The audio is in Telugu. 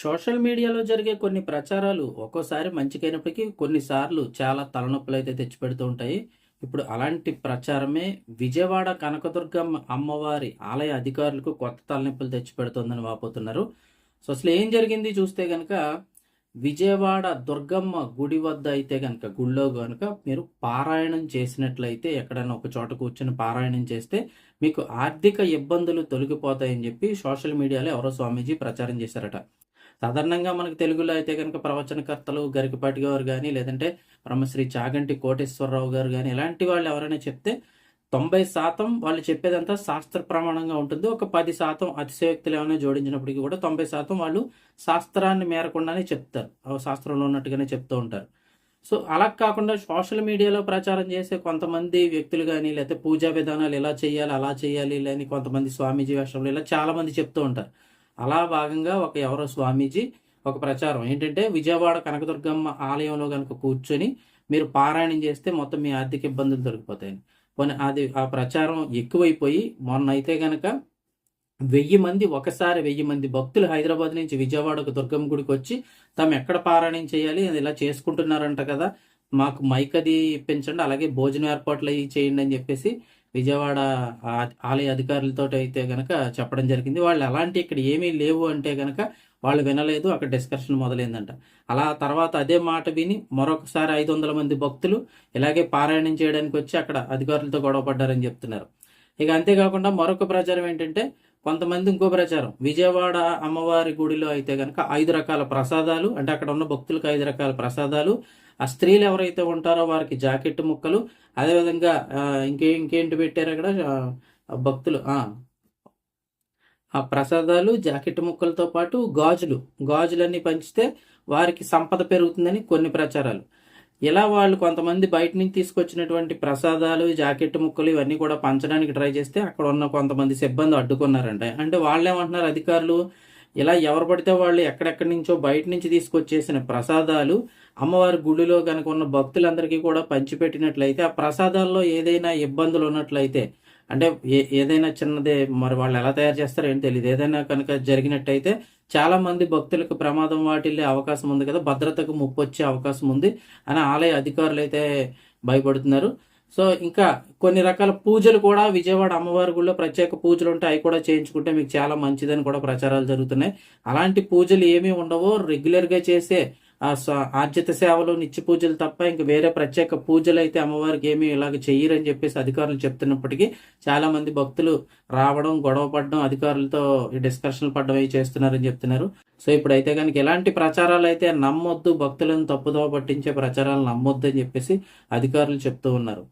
సోషల్ మీడియాలో జరిగే కొన్ని ప్రచారాలు ఒక్కోసారి మంచికైనప్పటికీ కొన్నిసార్లు చాలా తలనొప్పులైతే తెచ్చిపెడుతూ ఉంటాయి. ఇప్పుడు అలాంటి ప్రచారమే విజయవాడ కనకదుర్గమ్మ అమ్మవారి ఆలయ అధికారులకు కొత్త తలనొప్పులు తెచ్చిపెడుతోందని వాపోతున్నారు. సో అసలు ఏం జరిగింది చూస్తే గనక విజయవాడ దుర్గమ్మ గుడి వద్ద అయితే గనక గుడిలో గనక మీరు పారాయణం చేసినట్లయితే ఎక్కడైనా ఒక చోట కూర్చొని పారాయణం చేస్తే మీకు ఆర్థిక ఇబ్బందులు తొలగిపోతాయని చెప్పి సోషల్ మీడియాలో ఎవరో స్వామీజీ ప్రచారం చేశారట. సాధారణంగా మనకు తెలుగులో అయితే గనక ప్రవచనకర్తలు గరికపాటి గారు గాని, లేదంటే బ్రహ్మశ్రీ చాగంటి కోటేశ్వరరావు గారు గాని, ఇలాంటి వాళ్ళు ఎవరైనా చెప్తే 90% వాళ్ళు చెప్పేదంతా శాస్త్ర ప్రమాణంగా ఉంటుంది. ఒక 10% అతిశయోక్తులు ఏమైనా జోడించినప్పటికీ కూడా 90% వాళ్ళు శాస్త్రాన్ని మేరకుండానే చెప్తారు. శాస్త్రంలో ఉన్నట్టుగానే చెప్తూ ఉంటారు. సో అలా కాకుండా సోషల్ మీడియాలో ప్రచారం చేసే కొంతమంది వ్యక్తులు గాని, లేకపోతే పూజా విధానాలు ఇలా చేయాలి, అలా చేయాలి అని కొంతమంది స్వామీజీ వేషంలో ఇలా చాలా మంది చెప్తూ ఉంటారు. అలా భాగంగా ఎవరో స్వామీజీ ఒక ప్రచారం ఏంటంటే విజయవాడ కనకదుర్గమ్మ ఆలయంలో కనుక కూర్చొని మీరు పారాయణం చేస్తే మొత్తం మీ ఆర్థిక ఇబ్బందులు దొరికిపోతాయని. పోనీ ఆ ప్రచారం ఎక్కువైపోయి మొన్న అయితే గనక 1000 మంది ఒకసారి 1000 మంది భక్తులు హైదరాబాద్ నుంచి విజయవాడకు దుర్గమ్మ గుడికి వచ్చి తాము ఎక్కడ పారాయణం చేయాలి అది ఇలా చేసుకుంటున్నారంట కదా, మాకు మైక్ అది ఇప్పించండి, అలాగే భోజనం ఏర్పాట్లు అవి చేయండి అని చెప్పేసి విజయవాడ ఆలయ అధికారులతో అయితే గనక చెప్పడం జరిగింది. వాళ్ళు అలాంటి ఇక్కడ ఏమీ లేవు అంటే గనక వాళ్ళు వినలేదు, అక్కడ డిస్కషన్ మొదలైందంట. అలా తర్వాత అదే మాట విని మరొకసారి 500 మంది భక్తులు ఇలాగే పారాయణం చేయడానికి వచ్చి అక్కడ అధికారులతో గొడవ పడ్డారని చెప్తున్నారు. ఇక అంతేకాకుండా మరొక ప్రచారం ఏంటంటే కొంతమంది ఇంకో ప్రచారం విజయవాడ అమ్మవారి గుడిలో అయితే గనక 5 రకాల ప్రసాదాలు, అంటే అక్కడ ఉన్న భక్తులకు 5 రకాల ప్రసాదాలు, ఆ స్త్రీలు ఎవరైతే ఉంటారో వారికి జాకెట్ ముక్కలు, అదేవిధంగా ఇంకేంటి పెట్టారు అక్కడ భక్తులు ఆ ప్రసాదాలు జాకెట్ ముక్కలతో పాటు గాజులన్నీ పంచితే వారికి సంపద పెరుగుతుందని కొన్ని ప్రచారాలు. ఇలా వాళ్ళు కొంతమంది బయట నుంచి తీసుకొచ్చినటువంటి ప్రసాదాలు జాకెట్ ముక్కలు ఇవన్నీ కూడా పంచడానికి ట్రై చేస్తే అక్కడ ఉన్న కొంతమంది సిబ్బంది అడ్డుకున్నారంట. అంటే వాళ్ళేమంటున్నారు అధికారులు, ఇలా ఎవరు పడితే వాళ్ళు ఎక్కడెక్కడి నుంచో బయట నుంచి తీసుకొచ్చేసిన ప్రసాదాలు అమ్మవారి గుడిలో కనుక ఉన్న భక్తులందరికీ కూడా పంచిపెట్టినట్లయితే ఆ ప్రసాదాల్లో ఏదైనా ఇబ్బందులు ఉన్నట్లయితే, అంటే ఏదైనా చిన్నదే, మరి వాళ్ళు ఎలా తయారు చేస్తారో ఏంటి తెలియదు, ఏదైనా కనుక జరిగినట్టయితే చాలా మంది భక్తులకు ప్రమాదం వాటిల్లే అవకాశం ఉంది కదా, భద్రతకు ముప్పు వచ్చే అవకాశం ఉంది అని ఆలయ అధికారులు అయితే భయపడుతున్నారు. సో ఇంకా కొన్ని రకాల పూజలు కూడా విజయవాడ అమ్మవారి గుడిలో ప్రత్యేక పూజలు ఉంటాయి, అవి కూడా చేయించుకుంటే మీకు చాలా మంచిదని కూడా ప్రచారాలు జరుగుతున్నాయి. అలాంటి పూజలు ఏమీ ఉండవో, రెగ్యులర్గా చేసే ఆర్జిత సేవలు నిత్య పూజలు తప్ప ఇంక వేరే ప్రత్యేక పూజలు అయితే అమ్మవారికి ఏమీ ఇలాగ చెయ్యరని చెప్పేసి అధికారులు చెప్తున్నప్పటికీ చాలా మంది భక్తులు రావడం, గొడవ పడడం, అధికారులతో డిస్కషన్లు పడడం అవి చేస్తున్నారని చెప్తున్నారు. సో ఇప్పుడైతే కనుక ఇలాంటి ప్రచారాలు అయితే నమ్మొద్దు, భక్తులను తప్పుదోవ పట్టించే ప్రచారాలు నమ్మొద్దు అని చెప్పేసి అధికారులు చెప్తూ ఉన్నారు.